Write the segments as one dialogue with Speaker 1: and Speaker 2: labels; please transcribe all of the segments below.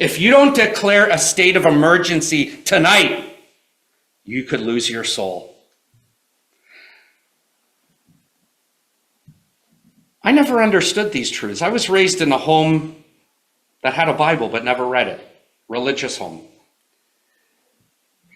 Speaker 1: If you don't declare a state of emergency tonight, you could lose your soul. I never understood these truths. I was raised in a home that had a Bible but never read it, religious home.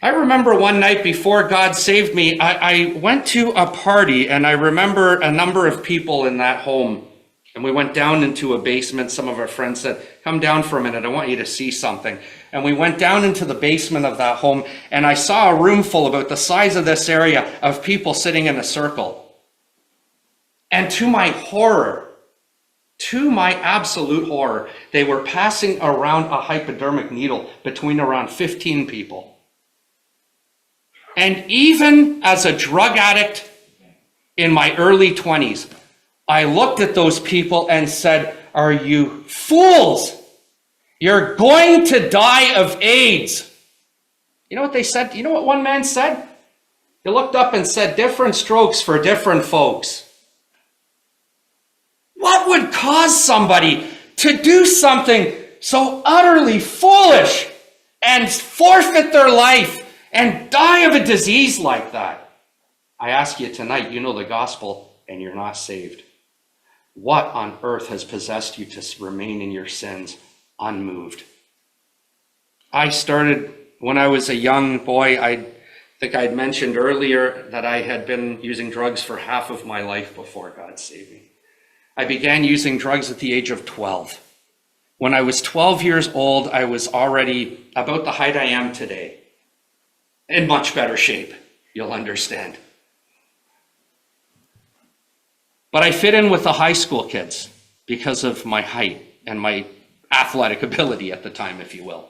Speaker 1: I remember one night before God saved me, I went to a party, and I remember a number of people in that home, and we went down into a basement. Some of our friends said, come down for a minute, I want you to see something. And we went down into the basement of that home, and I saw a room full about the size of this area of people sitting in a circle. And to my horror, to my absolute horror, they were passing around a hypodermic needle between around 15 people. And even as a drug addict in my early 20s, I looked at those people and said, are you fools? You're going to die of AIDS. You know what they said? You know what one man said? He looked up and said, different strokes for different folks. What would cause somebody to do something so utterly foolish and forfeit their life and die of a disease like that? I ask you tonight, you know the gospel and you're not saved. What on earth has possessed you to remain in your sins unmoved? I started when I was a young boy. I think I'd mentioned earlier that I had been using drugs for half of my life before God saved me. I began using drugs at the age of 12. When I was 12 years old, I was already about the height I am today. In much better shape, you'll understand. But I fit in with the high school kids because of my height and my athletic ability at the time, if you will.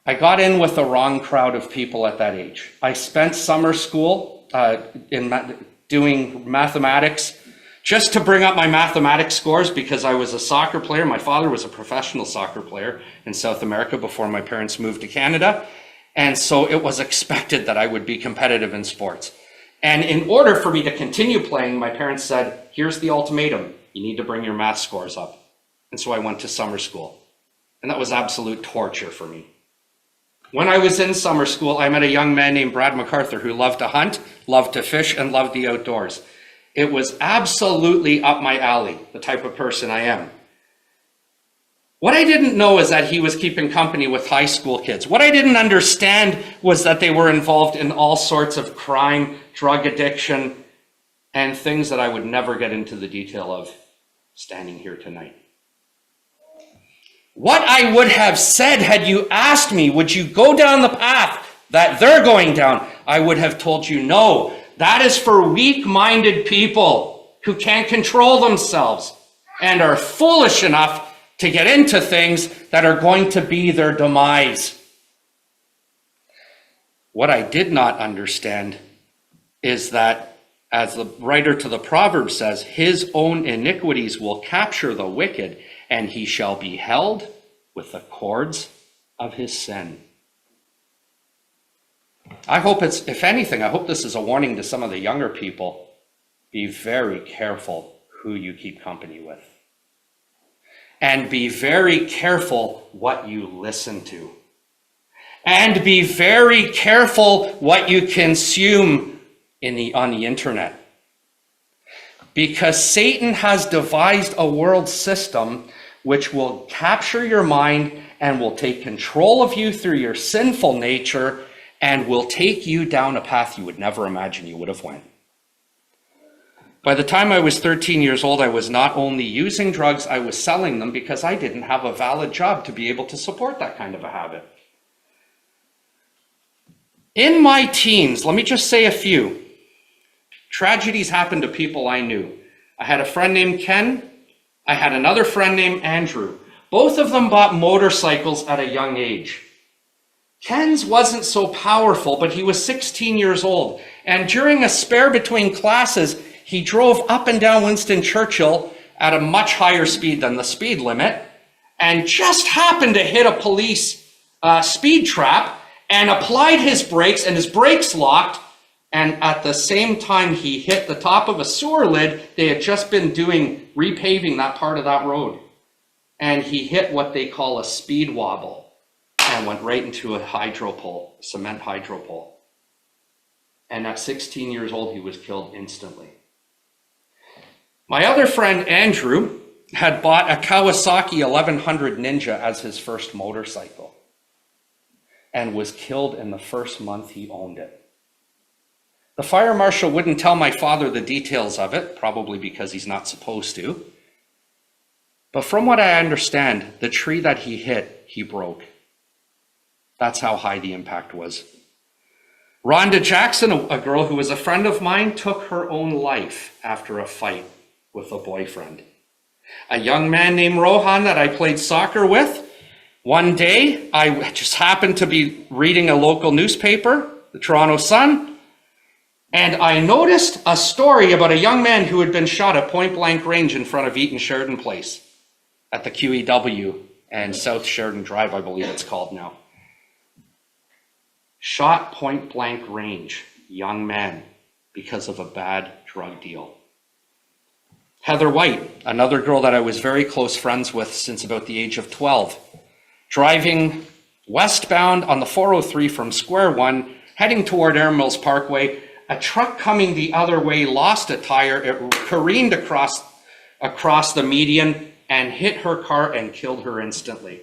Speaker 1: I got in with the wrong crowd of people at that age. I spent summer school doing mathematics just to bring up my mathematics scores because I was a soccer player. My father was a professional soccer player in South America before my parents moved to Canada. And so it was expected that I would be competitive in sports. And in order for me to continue playing, my parents said, here's the ultimatum. You need to bring your math scores up. And so I went to summer school. And that was absolute torture for me. When I was in summer school, I met a young man named Brad MacArthur who loved to hunt, loved to fish, and loved the outdoors. It was absolutely up my alley, the type of person I am. What I didn't know is that he was keeping company with high school kids. What I didn't understand was that they were involved in all sorts of crime, drug addiction, and things that I would never get into the detail of standing here tonight. What I would have said had you asked me, would you go down the path that they're going down? I would have told you no. That is for weak-minded people who can't control themselves and are foolish enough to get into things that are going to be their demise. What I did not understand is that, as the writer to the Proverbs says, his own iniquities will capture the wicked, and he shall be held with the cords of his sin. I hope if anything, I hope this is a warning to some of the younger people. Be very careful who you keep company with. And be very careful what you listen to. And be very careful what you consume on the internet. Because Satan has devised a world system which will capture your mind and will take control of you through your sinful nature and will take you down a path you would never imagine you would have went. By the time I was 13 years old, I was not only using drugs, I was selling them because I didn't have a valid job to be able to support that kind of a habit. In my teens, let me just say a few. Tragedies happened to people I knew. I had a friend named Ken. I had another friend named Andrew. Both of them bought motorcycles at a young age. Ken's wasn't so powerful, but he was 16 years old. And during a spare between classes, he drove up and down Winston Churchill at a much higher speed than the speed limit and just happened to hit a police speed trap and applied his brakes, and his brakes locked. And at the same time he hit the top of a sewer lid, they had just been repaving that part of that road. and he hit what they call a speed wobble and went right into a hydro pole, cement hydro pole. And at 16 years old, he was killed instantly. My other friend, Andrew, had bought a Kawasaki 1100 Ninja as his first motorcycle and was killed in the first month he owned it. The fire marshal wouldn't tell my father the details of it, probably because he's not supposed to. But from what I understand, the tree that he hit, he broke. That's how high the impact was. Rhonda Jackson, a girl who was a friend of mine, took her own life after a fight with a boyfriend. A young man named Rohan that I played soccer with, one day I just happened to be reading a local newspaper, the Toronto Sun, and I noticed a story about a young man who had been shot at point blank range in front of Eaton Sheridan Place at the QEW and South Sheridan Drive, I believe it's called now. Shot point blank range, young man, because of a bad drug deal. Heather White, another girl that I was very close friends with since about the age of 12, driving westbound on the 403 from Square One, heading toward Air Mills Parkway. A truck coming the other way lost a tire. It careened across the median and hit her car and killed her instantly.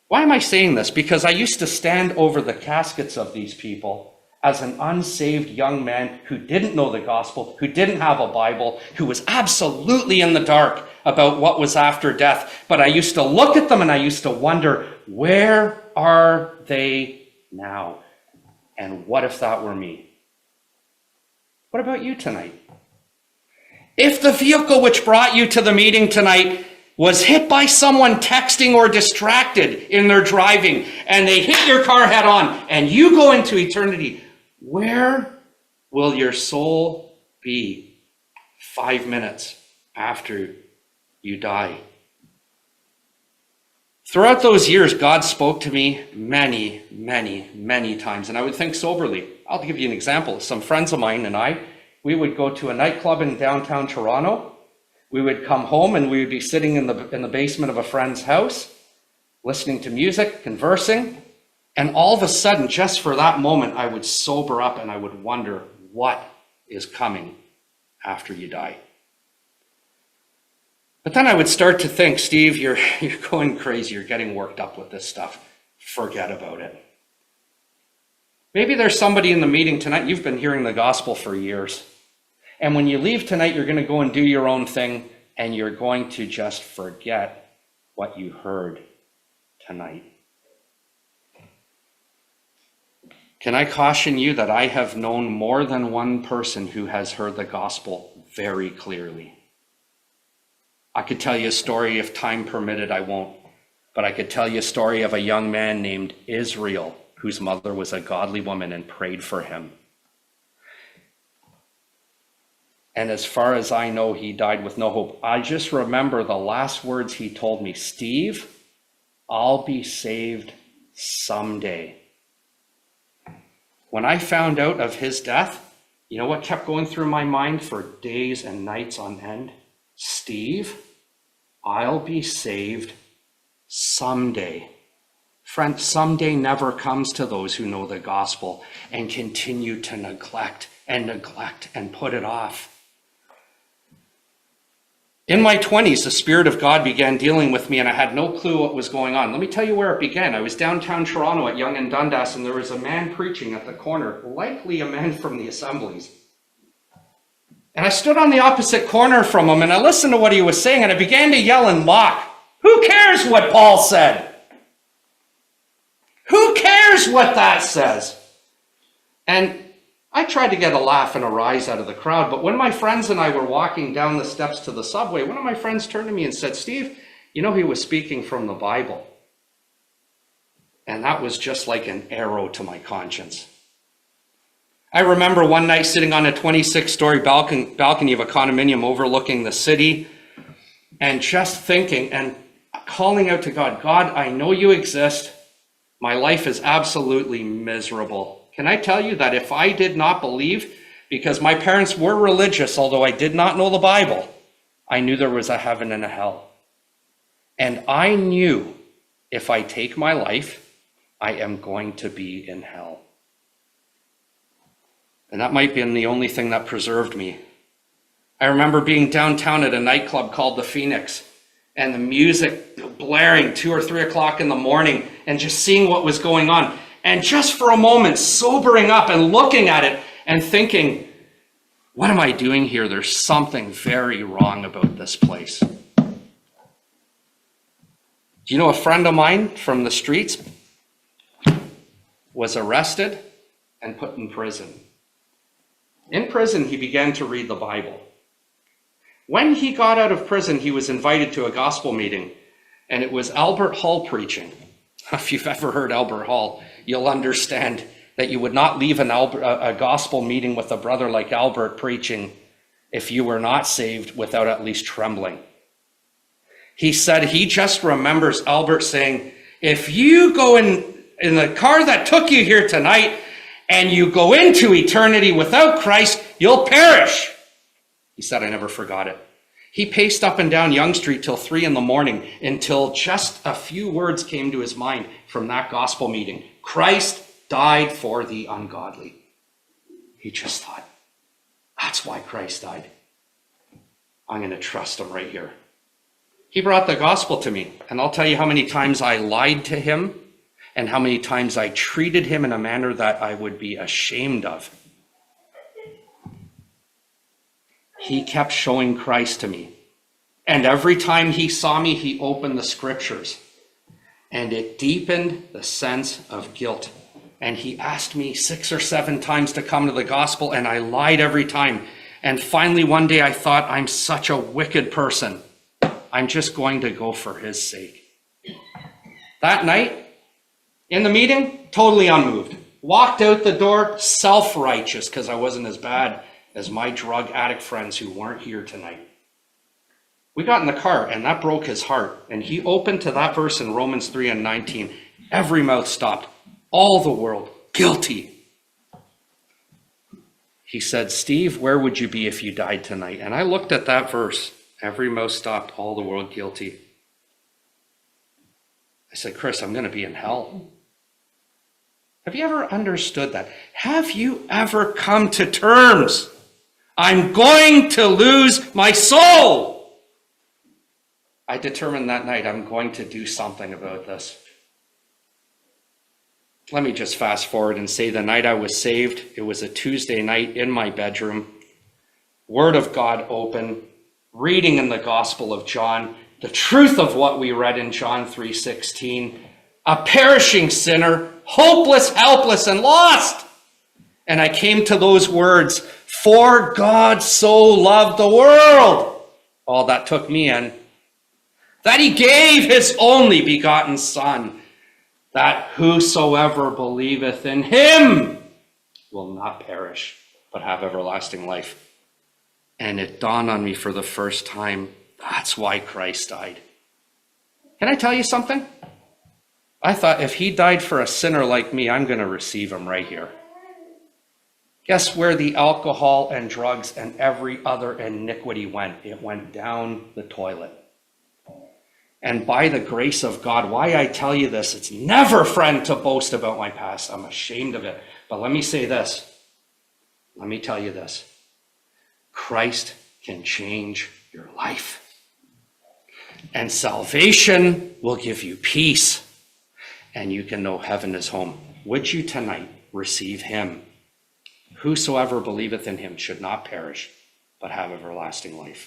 Speaker 1: Why am I saying this? Because I used to stand over the caskets of these people as an unsaved young man who didn't know the gospel, who didn't have a Bible, who was absolutely in the dark about what was after death. But I used to look at them and I used to wonder, where are they now? And what if that were me? What about you tonight? If the vehicle which brought you to the meeting tonight was hit by someone texting or distracted in their driving, and they hit your car head on, and you go into eternity, where will your soul be 5 minutes after you die? Throughout those years, God spoke to me many, many, many times, and I would think soberly. I'll give you an example. Some friends of mine and we would go to a nightclub in downtown Toronto. We would come home and we would be sitting in the basement of a friend's house, listening to music, conversing, and all of a sudden, just for that moment, I would sober up and I would wonder what is coming after you die. But then I would start to think, Steve, you're going crazy. You're getting worked up with this stuff. Forget about it. Maybe there's somebody in the meeting tonight, you've been hearing the gospel for years. And when you leave tonight, you're going to go and do your own thing, and you're going to just forget what you heard tonight. Can I caution you that I have known more than one person who has heard the gospel very clearly? I could tell you a story, if time permitted, I won't. But I could tell you a story of a young man named Israel, whose mother was a godly woman and prayed for him. And as far as I know, he died with no hope. I just remember the last words he told me, Steve, I'll be saved someday. When I found out of his death, you know what kept going through my mind for days and nights on end? Steve, I'll be saved someday. Friend, someday never comes to those who know the gospel and continue to neglect and put it off. In my 20s, the Spirit of God began dealing with me, and I had no clue what was going on. Let me tell you where it began. I was downtown Toronto at Yonge and Dundas, and there was a man preaching at the corner, likely a man from the assemblies. And I stood on the opposite corner from him, and I listened to what he was saying, and I began to yell and mock. Who cares what Paul said? Who cares what that says? And I tried to get a laugh and a rise out of the crowd, but when my friends and I were walking down the steps to the subway, one of my friends turned to me and said, Steve, you know, he was speaking from the Bible. And that was just like an arrow to my conscience. I remember one night sitting on a 26-story balcony of a condominium overlooking the city and just thinking and calling out to God, God, I know you exist. My life is absolutely miserable. Can I tell you that if I did not believe, because my parents were religious, although I did not know the Bible, I knew there was a heaven and a hell. And I knew if I take my life, I am going to be in hell. And that might have been the only thing that preserved me. I remember being downtown at a nightclub called the Phoenix, and the music blaring 2 or 3 o'clock in the morning, and just seeing what was going on. And just for a moment, sobering up and looking at it and thinking, what am I doing here? There's something very wrong about this place. Do you know a friend of mine from the streets was arrested and put in prison? In prison, he began to read the Bible. When he got out of prison, he was invited to a gospel meeting, and it was Albert Hall preaching. If you've ever heard Albert Hall, you'll understand that you would not leave a gospel meeting with a brother like Albert preaching if you were not saved without at least trembling. He said he just remembers Albert saying, if you go in the car that took you here tonight and you go into eternity without Christ, you'll perish. He said, I never forgot it. He paced up and down Yonge Street till 3 a.m. until just a few words came to his mind from that gospel meeting. Christ died for the ungodly. He just thought, that's why Christ died. I'm going to trust him right here. He brought the gospel to me, and I'll tell you how many times I lied to him and how many times I treated him in a manner that I would be ashamed of. He kept showing Christ to me. And every time he saw me, he opened the scriptures. And it deepened the sense of guilt. And he asked me 6 or 7 times to come to the gospel, and I lied every time. And finally, one day I thought, I'm such a wicked person. I'm just going to go for his sake. That night, in the meeting, totally unmoved. Walked out the door, self-righteous, because I wasn't as bad as my drug addict friends who weren't here tonight. We got in the car, and that broke his heart. And he opened to that verse in Romans 3:19. Every mouth stopped. All the world guilty. He said, Steve, where would you be if you died tonight? And I looked at that verse. Every mouth stopped. All the world guilty. I said, Chris, I'm going to be in hell. Have you ever understood that? Have you ever come to terms? I'm going to lose my soul. I determined that night I'm going to do something about this. Let me just fast forward and say the night I was saved, it was a Tuesday night in my bedroom, Word of God open, reading in the Gospel of John, the truth of what we read in John 3:16, a perishing sinner, hopeless, helpless, and lost. And I came to those words, for God so loved the world. All that took me in. That he gave his only begotten Son, that whosoever believeth in him will not perish, but have everlasting life. And it dawned on me for the first time, that's why Christ died. Can I tell you something? I thought if he died for a sinner like me, I'm going to receive him right here. Guess where the alcohol and drugs and every other iniquity went? It went down the toilet. And by the grace of God, why I tell you this, it's never, friend, to boast about my past. I'm ashamed of it. But let me say this. Let me tell you this. Christ can change your life. And salvation will give you peace. And you can know heaven is home. Would you tonight receive him? Whosoever believeth in him should not perish, but have everlasting life.